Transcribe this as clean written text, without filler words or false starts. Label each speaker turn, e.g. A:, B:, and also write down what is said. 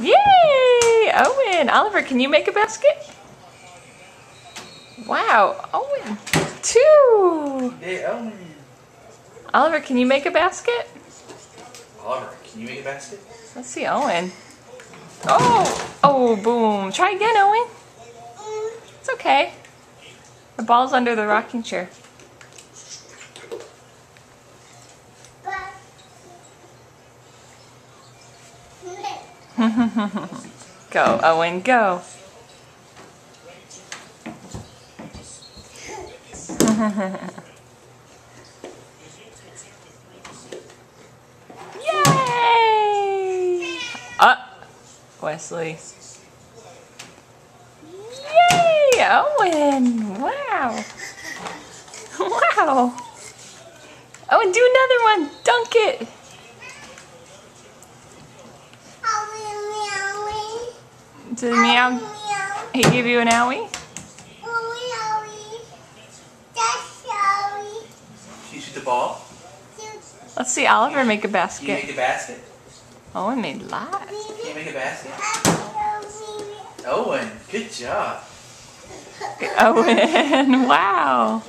A: Yay! Owen! Oliver, can you make a basket? Wow, Owen! 2!
B: Hey, Owen!
A: Oliver, can you make a basket?
B: Oliver, can you make a basket?
A: Let's see, Owen. Oh! Oh, boom. Try again, Owen. It's okay. The ball's under the rocking chair. Go, Owen, go. Yay! Wesley. Yay, Owen! Wow. Wow. Owen, do another one. Dunk it. Did meow? He gave you an owie?
B: Can you shoot the ball?
A: Let's see Oliver make a
B: Can you
A: basket.
B: make a basket?
A: Owen made lots.
B: Can you make a basket? Owen, good job.
A: Owen, wow.